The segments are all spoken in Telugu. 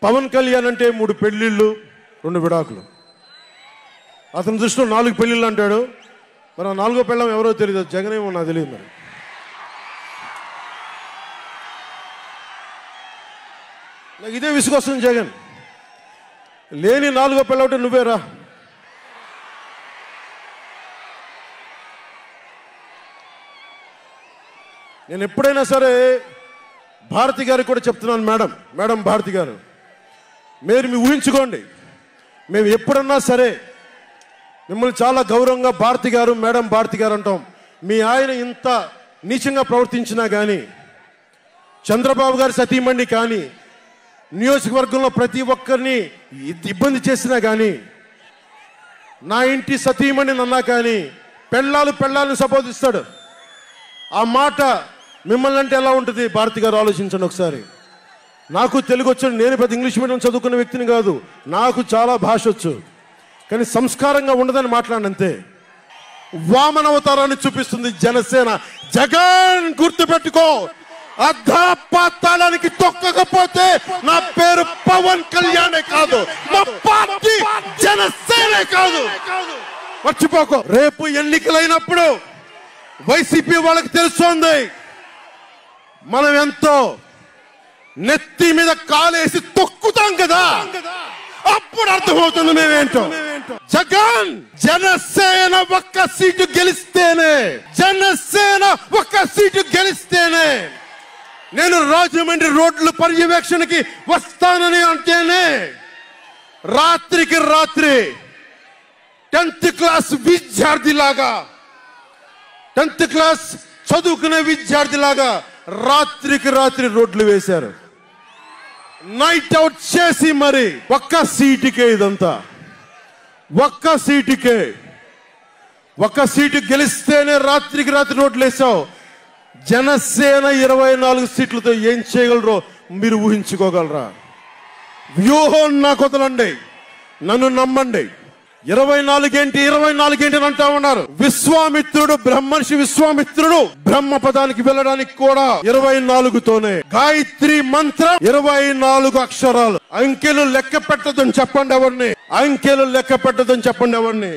పవన్ కళ్యాణ్ అంటే 3 పెళ్లిళ్ళు 2 విడాకులు. అతని దృష్టిలో 4 పెళ్లిళ్ళు అంటాడు. మరి 4వ పెళ్ళం ఎవరో తెలియదు. జగన్ ఏమో నాకు తెలియదు. మరి నాకు ఇదే విసుగొస్తుంది. జగన్ లేని 4వ పెళ్ళం అంటే నువ్వేరా. నేను ఎప్పుడైనా సరే భారతి గారికి కూడా చెప్తున్నాను, మేడం భారతి గారు, మీరు ఊహించుకోండి, మేము ఎప్పుడన్నా సరే మిమ్మల్ని చాలా గౌరవంగా భారతి గారు, మేడం భారతి గారు అంటాం. మీ ఆయన ఇంత నీచంగా ప్రవర్తించినా కానీ, చంద్రబాబు గారి సతీమణి కానీ, నియోజకవర్గంలో ప్రతి ఒక్కరిని ఇబ్బంది చేసినా కానీ, నా ఇంటి సతీమణి నన్నా కానీ పెళ్ళాలను సంబోధిస్తాడు. ఆ మాట మిమ్మల్ని అంటే ఎలా ఉంటుంది భారతి గారు? ఆలోచించండి ఒకసారి. నాకు తెలుగు వచ్చు, నేను పెద్ద ఇంగ్లీష్ మీడియం చదువుకున్న వ్యక్తిని కాదు, నాకు చాలా భాష వచ్చు, కానీ సంస్కారంగా ఉండదని మాట్లాడినంతే. వామన అవతారాన్ని చూపిస్తుంది జనసేన. జగన్ గుర్తుపెట్టుకో, అర్ధపాతాళానికి తొక్కకపోతే నా పేరు పవన్ కళ్యాణే కాదు, మా పార్టీ జనసేనే కాదు, మర్చిపోకో. రేపు ఎన్నికలైనప్పుడు వైసీపీ వాళ్ళకి తెలుస్తోంది మనం ఎంతో. నెత్తి మీద కాలేసి తొక్కుతాం కదా, అప్పుడు అర్థమవుతుంది మేమేంటో. జగన్ జనసేన ఒక్క సీటు గెలిస్తేనే నేను రాజమండ్రి రోడ్ల పర్యవేక్షణకి వస్తానని అంటేనే రాత్రికి రాత్రి 10th క్లాస్ విద్యార్థిలాగా, 10th క్లాస్ చదువుకునే విద్యార్థిలాగా రాత్రికి రాత్రి రోడ్లు వేశారు. నైట్ అవుట్ చేసి మరి ఒక్క సీటుకే ఇదంతా. ఒక్క సీటు గెలిస్తేనే రాత్రికి రాత్రి రోడ్లు వేసావు. జనసేన 24 సీట్లతో ఏం చేయగలరో మీరు ఊహించుకోగలరా? వ్యూహం నాకు వదలండి, నన్ను నమ్మండి. 24 ఏంటి అని అంటా ఉన్నారు. విశ్వామిత్రుడు, బ్రహ్మర్షి విశ్వామిత్రుడు బ్రహ్మ పదానికి వెళ్ళడానికి కూడా 24తోనే. గాయత్రి మంత్రం 24 అక్షరాలు. అంకెలు లెక్క పెట్టదని చెప్పండి ఎవరిని.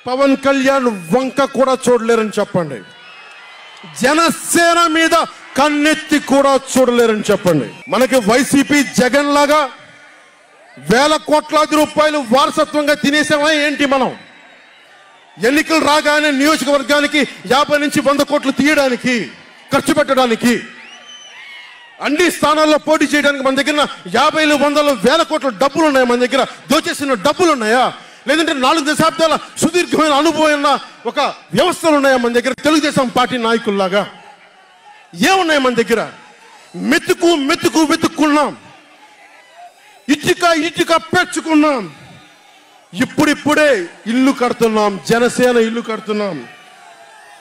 పవన్ కళ్యాణ్ వంక కూడా చూడలేరని చెప్పండి. జనసేన మీద కన్నెత్తి కూడా చూడలేరని చెప్పండి. మనకి వైసీపీ జగన్ లాగా వేల కోట్లాది రూపాయలు వారసత్వంగా తినేసామా ఏంటి? మనం ఎన్నికలు రాగానే నియోజకవర్గానికి 50 నుంచి 100 కోట్లు తీయడానికి, ఖర్చు పెట్టడానికి, అన్ని స్థానాల్లో పోటీ చేయడానికి మన దగ్గర 50, 100, 1000 కోట్ల డబ్బులు ఉన్నాయా? మన దగ్గర దోచేసిన డబ్బులు ఉన్నాయా? లేదంటే 4 దశాబ్దాల సుదీర్ఘమైన అనుభవం ఒక వ్యవస్థలు ఉన్నాయా మన దగ్గర? తెలుగుదేశం పార్టీ నాయకుల్లాగా ఏమున్నాయి మన దగ్గర? వెతుక్కున్నాం, ఇటుక పెంచుకున్నాం. ఇప్పుడిప్పుడే ఇల్లు కడుతున్నాం, జనసేన ఇల్లు కడుతున్నాం,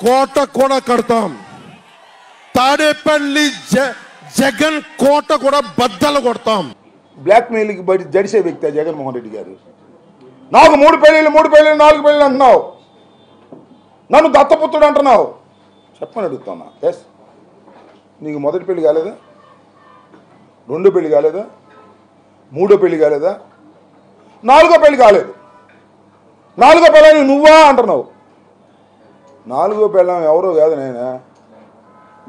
కోట కూడా కడతాం. తాడేపల్లి జగన్ కోట కూడా బద్దలు కొడతాం. బ్లాక్ మెయిల్కి బయట జడిసే వ్యక్తి జగన్మోహన్ రెడ్డి గారు. నాకు 3 పెళ్ళిళ్ళు 4 పెళ్ళిళ్ళు అంటున్నావు, నన్ను దత్తపుత్రుడు అంటున్నావు. చెప్పని అడుగుతున్నా. ఎస్, నీకు మొదటి పెళ్లి కాలేదా? 2వ పెళ్లి కాలేదా? 3వ పెళ్లి కాలేదా? 4వ పెళ్లి కాలేదు. 4వ పెళ్ళాన్ని నువ్వా అంటున్నావు. 4వ పెళ్ళం ఎవరో కాదు నేనా,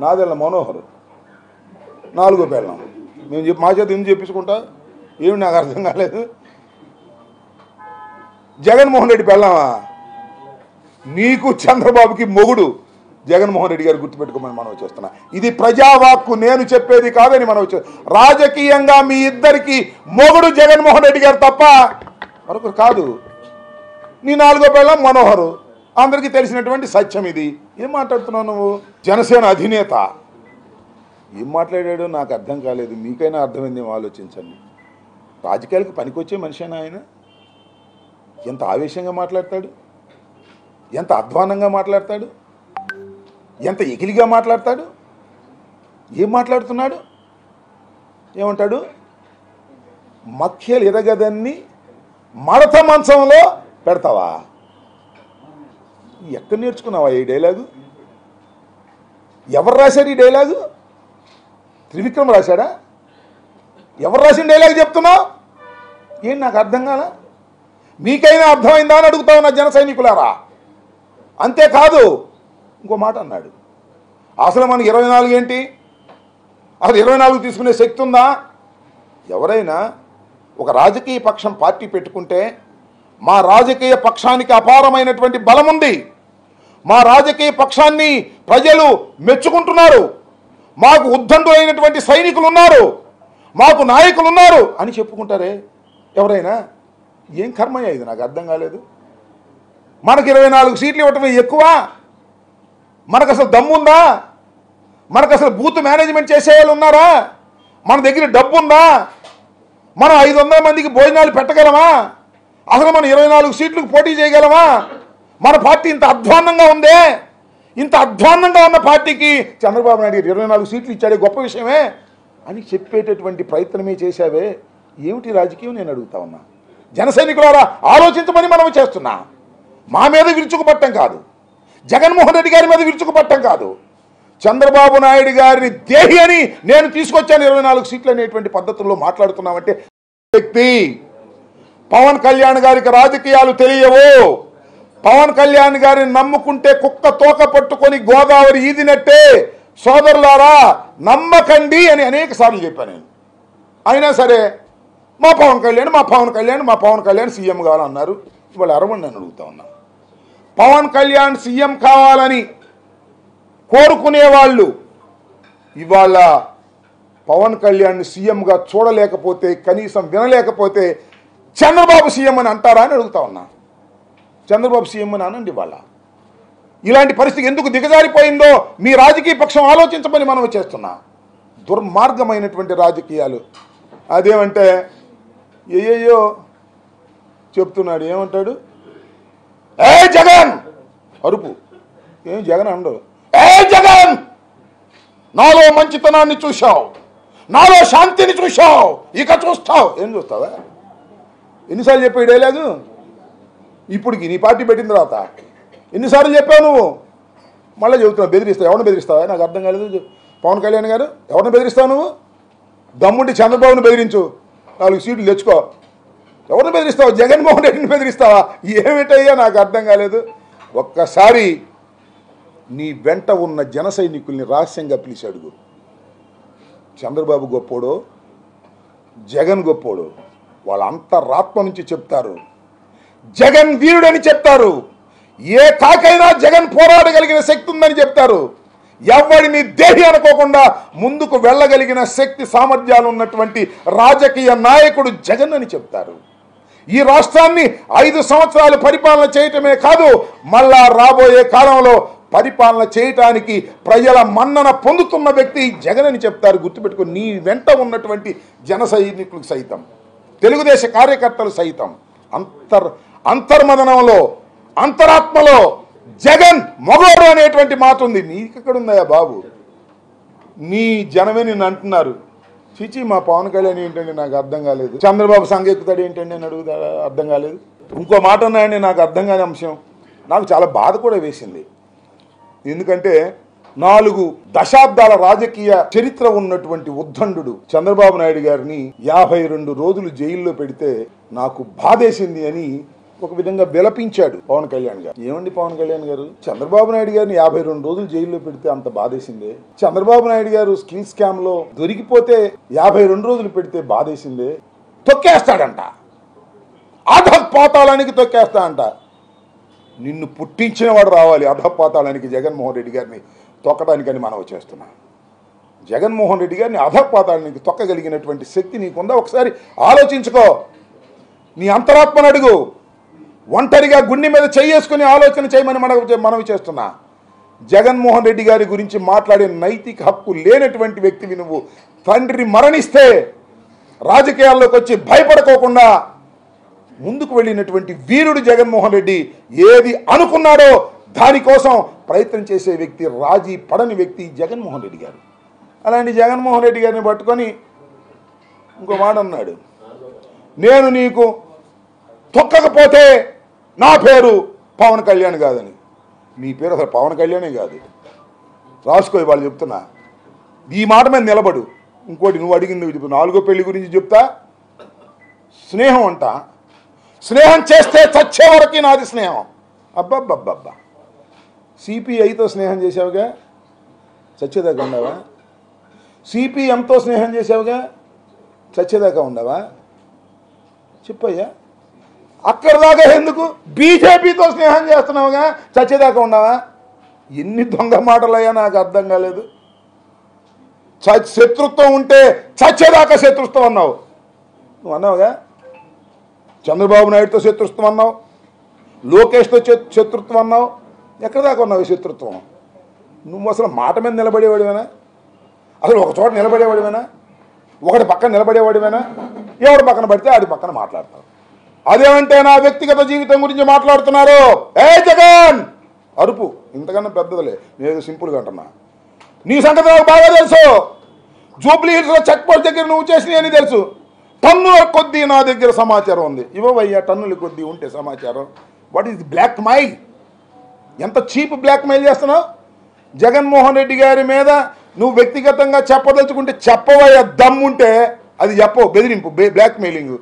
నాదెళ్ళ మనోహర్ 4వ పెళ్ళం. మేము మా చేత ఎందుకు చెప్పించుకుంటా? ఏమి నాకు అర్థం కాలేదు. జగన్మోహన్ రెడ్డి పెళ్ళామా? నీకు చంద్రబాబుకి మొగుడు జగన్మోహన్ రెడ్డి గారు, గుర్తుపెట్టుకోమని మనం వచ్చేస్తున్నా. ఇది ప్రజావాక్కు, నేను చెప్పేది కాదని మనం వచ్చే. రాజకీయంగా మీ ఇద్దరికి మొగుడు జగన్మోహన్ రెడ్డి గారు తప్ప మరొకరు కాదు. నీ 4వ పెళ్ళం మనోహరు, అందరికీ తెలిసినటువంటి సత్యం ఇది. ఏం మాట్లాడుతున్నావు నువ్వు? జనసేన అధినేత ఏం మాట్లాడాడో నాకు అర్థం కాలేదు. మీకైనా అర్థమైందేమో ఆలోచించండి. రాజకీయాలకు పనికొచ్చే మనిషినా ఆయన? ఎంత ఆవేశంగా మాట్లాడతాడు, ఎంత అధ్వానంగా మాట్లాడతాడు, ఎంత ఎకిలిగా మాట్లాడతాడు. ఏం మాట్లాడుతున్నాడు? ఏమంటాడు? మఖ్యలు ఎదగదన్ని మడత మంచంలో పెడతావా? ఎక్కడ నేర్చుకున్నావా ఈ డైలాగు? ఎవరు రాశారు ఈ డైలాగు? త్రివిక్రమ్ రాశాడా? ఎవరు రాసిన డైలాగ్ చెప్తున్నావు? ఏంటి నాకు అర్థం కాదా? మీకైనా అర్థమైందా అని అడుగుతా ఉన్నా జన సైనికులారా. అంతేకాదు ఇంకో మాట అన్నాడు, అసలు మనకి 24 ఏంటి, అసలు 24 తీసుకునే శక్తి ఉందా? ఎవరైనా ఒక రాజకీయ పక్షం పార్టీ పెట్టుకుంటే మా రాజకీయ పక్షానికి అపారమైనటువంటి బలం ఉంది, మా రాజకీయ పక్షాన్ని ప్రజలు మెచ్చుకుంటున్నారు, మాకు ఉద్దండులైనటువంటి సైనికులు ఉన్నారు, మాకు నాయకులు ఉన్నారు అని చెప్పుకుంటారే ఎవరైనా. ఏం కర్మయ్య ఇది? నాకు అర్థం కాలేదు. మనకు 24 సీట్లు ఇవ్వటమే ఎక్కువ? మనకు అసలు దమ్ముందా? మనకు అసలు బూత్ మేనేజ్మెంట్ చేసేవాళ్ళు ఉన్నారా? మన దగ్గర డబ్బు ఉందా? మనం 500 మందికి భోజనాలు పెట్టగలమా? అసలు మనం 24 సీట్లకు పోటీ చేయగలమా? మన పార్టీ ఇంత అధ్వాన్నంగా ఉందే. ఇంత అధ్వాన్నంగా ఉన్న పార్టీకి చంద్రబాబు నాయుడు 24 సీట్లు ఇచ్చాడే గొప్ప విషయమే అని చెప్పేటటువంటి ప్రయత్నమే చేశావే. ఏమిటి రాజకీయం నేను అడుగుతా ఉన్నా. జన సైనికులారా ఆలోచించమని మనం చేస్తున్నా. మా మీద విరుచుకుపట్టం కాదు, జగన్మోహన్ రెడ్డి గారి మీద విరుచుకుపట్టం కాదు, చంద్రబాబు నాయుడు గారిని దేహి అని నేను తీసుకొచ్చాను 24 సీట్లు అనేటువంటి పద్ధతుల్లో మాట్లాడుతున్నామంటే వ్యక్తి. పవన్ కళ్యాణ్ గారికి రాజకీయాలు తెలియవు. పవన్ కళ్యాణ్ గారిని నమ్ముకుంటే కుక్క తోక పట్టుకొని గోదావరి ఈదినట్టే. సోదరులారా నమ్మకండి అని అనేక సార్లు చెప్పాను నేను. అయినా సరే మా పవన్ కళ్యాణ్ సీఎం కావాలన్నారు. ఇవాళ అరవండి నేను అడుగుతా ఉన్నా. పవన్ కళ్యాణ్ సీఎం కావాలని కోరుకునేవాళ్ళు ఇవాళ పవన్ కళ్యాణ్ సీఎంగా చూడలేకపోతే, కనీసం వినలేకపోతే చంద్రబాబు సీఎం అని అంటారా అని అడుగుతా ఉన్నా. చంద్రబాబు సీఎం అని అనండి. వాళ్ళ ఇలాంటి పరిస్థితి ఎందుకు దిగజారిపోయిందో మీ రాజకీయ పక్షం ఆలోచించమని మనం చేస్తున్నా. దుర్మార్గమైనటువంటి రాజకీయాలు. అదేమంటే ఏయో చెప్తున్నాడు. ఏమంటాడు? ఏ జగన్ అరుపు. ఏం జగన్ అండవు. ఏ జగన్, నాలో మంచితనాన్ని చూశావు, నాలో శాంతిని చూశావు, ఇక చూస్తావు. ఏం చూస్తావా? ఎన్నిసార్లు చెప్పావు డైలాగు? ఇప్పటికి నీ పార్టీ పెట్టిన తర్వాత ఎన్నిసార్లు చెప్పావు నువ్వు? మళ్ళీ చెబుతున్నావు. బెదిరిస్తావు. ఎవరిని బెదిరిస్తావా? నాకు అర్థం కాలేదు. పవన్ కళ్యాణ్ గారు ఎవరిని బెదిరిస్తావు నువ్వు? దమ్ముండి చంద్రబాబుని బెదిరించు, 4 సీట్లు తెచ్చుకో. ఎవరిని బెదిరిస్తావు? జగన్మోహన్ రెడ్డిని బెదిరిస్తావా? ఏమిటయ్యా నాకు అర్థం కాలేదు. ఒక్కసారి నీ వెంట ఉన్న జన సైనికుల్ని రహస్యంగా పిలిచి అడుగు. చంద్రబాబు గొప్పోడో జగన్ గొప్పోడో వాళ్ళ అంతరాత్మ నుంచి చెప్తారు. జగన్ వీరుడని చెప్తారు. ఏ కాకైనా జగన్ పోరాడగలిగిన శక్తి ఉందని చెప్తారు. ఎవరిని దేహి అనుకోకుండా ముందుకు వెళ్ళగలిగిన శక్తి సామర్థ్యాలు ఉన్నటువంటి రాజకీయ నాయకుడు జగన్ అని చెప్తారు. ఈ రాష్ట్రాన్ని 5 సంవత్సరాలు పరిపాలన చేయటమే కాదు, మళ్ళా రాబోయే కాలంలో పరిపాలన చేయటానికి ప్రజల మన్నన పొందుతున్న వ్యక్తి జగన్ అని చెప్తారు. గుర్తుపెట్టుకుని నీ వెంట ఉన్నటువంటి జన సైనికులకు సైతం, తెలుగుదేశ కార్యకర్తలు సైతం అంతర్మదనంలో, అంతరాత్మలో జగన్ మగోడు అనేటువంటి మాట ఉంది. నీకెక్కడుందయా బాబు? నీ జనమే నిన్ను అంటున్నారు. చిచి మా పవన్ కళ్యాణ్ ఏంటండి నాకు అర్థం కాలేదు, చంద్రబాబు సంగెక్కుతాడు ఏంటండి అని అడుగుతా, అర్థం కాలేదు. ఇంకో మాట ఉన్నాయండి నాకు అర్థం కాని అంశం. నాకు చాలా బాధ కూడా వేసింది. ఎందుకంటే 4 దశాబ్దాల రాజకీయ చరిత్ర ఉన్నటువంటి ఉద్దండు చంద్రబాబు నాయుడు గారిని 52 రోజులు జైల్లో పెడితే నాకు బాధేసింది అని ఒక విధంగా విలపించాడు పవన్ కళ్యాణ్ గారు. ఏమండి పవన్ కళ్యాణ్ గారు, చంద్రబాబు నాయుడు గారిని 52 రోజులు జైల్లో పెడితే అంత బాధేసిందే? చంద్రబాబు నాయుడు గారు స్కిల్ స్కామ్ లో దొరికిపోతే 52 రోజులు పెడితే బాధేసిందే? తొక్కేస్తాడంట, అధపాతాళానికి తొక్కేస్తాడంట. నిన్ను పుట్టించిన వాడు రావాలి అధపాతాళానికి జగన్మోహన్ రెడ్డి గారిని తొక్కడానికని మనం చేస్తున్నాం. జగన్మోహన్ రెడ్డి గారిని అధపాతాళానికి తొక్కగలిగినటువంటి శక్తి నీకుందా? ఒకసారి ఆలోచించుకో. నీ అంతరాత్మను అడుగు. ఒంటరిగా గుండె మీద చేసుకుని ఆలోచన చేయమని మనవి చేస్తున్నా. జగన్మోహన్ రెడ్డి గారి గురించి మాట్లాడే నైతిక హక్కు లేనటువంటి వ్యక్తివి నువ్వు. తండ్రి మరణిస్తే రాజకీయాల్లోకి వచ్చి భయపడుకోకుండా ముందుకు వెళ్ళినటువంటి వీరుడు జగన్మోహన్ రెడ్డి. ఏది అనుకున్నాడో దానికోసం ప్రయత్నం చేసే వ్యక్తి, రాజీ పడని వ్యక్తి జగన్మోహన్ రెడ్డి గారు. అలాంటి జగన్మోహన్ రెడ్డి గారిని పట్టుకొని ఇంకో మాట అన్నాడు, నేను నీకు తొక్కకపోతే నా పేరు పవన్ కళ్యాణ్ కాదని. నీ పేరు అసలు పవన్ కళ్యాణే కాదు, రాసుకో. వాళ్ళు చెప్తున్నా, ఈ మాట మీద నిలబడు. ఇంకోటి నువ్వు అడిగింది 4వ పెళ్లి గురించి చెప్తా. స్నేహం అంట, స్నేహం చేస్తే చచ్చే వరకు నాది స్నేహం. అబ్బబ్బబ్బబ్బా, సిపిఐతో స్నేహం చేసావుగా, చచ్చేదాకా ఉండవా? సిపిఎంతో స్నేహం చేసావుగా, చచ్చేదాకా ఉండవా? చెప్పయ్యా. అక్కడ దాకా ఎందుకు బీజేపీతో స్నేహం చేస్తున్నావుగా, చచ్చేదాకా ఉండవా? ఎన్ని దొంగ మాటలయ్యా, నాకు అర్థం కాలేదు. శత్రుత్వం ఉంటే చచ్చేదాకా శత్రుత్వం అన్నావు. నువ్వు అన్నావుగా, చంద్రబాబు నాయుడుతో శత్రుత్వం అన్నావు, లోకేష్తో శత్రుత్వం అన్నావు. ఎక్కడ దాకా ఉన్నావు ఈ శత్రుత్వం? నువ్వు అసలు మాట మీద నిలబడేవాడివేనా? అసలు ఒక చోట నిలబడేవాడివేనా? ఒకటి పక్కన నిలబడేవాడివేనా? ఎవడు పక్కన పడితే ఆడి పక్కన మాట్లాడతావు. అదేమంటే నా వ్యక్తిగత జీవితం గురించి మాట్లాడుతున్నారు. ఏ జగన్ అరుపు ఇంతకన్నా పెద్దదిలే, నేను సింపుల్గా అంటున్నా. నీ సంగతి నాకు బాగా తెలుసు. జూబ్లీ హిల్స్లో చెక్ పోస్ట్ దగ్గర నువ్వు చేసినవి అని తెలుసు. టన్నుల కొద్దీ నా దగ్గర సమాచారం ఉంది. ఇవ్వవయ్యా, టన్నుల కొద్దీ ఉంటే సమాచారం. What is blackmail? ఎంత చీప్ బ్లాక్ మెయిల్ చేస్తున్నావు? జగన్మోహన్ రెడ్డి గారి మీద నువ్వు వ్యక్తిగతంగా చెప్పదలుచుకుంటే చెప్పవయ్యా, దమ్ముంటే అది చెప్పవు. బెదిరింపు, బ్లాక్ మెయిలింగ్.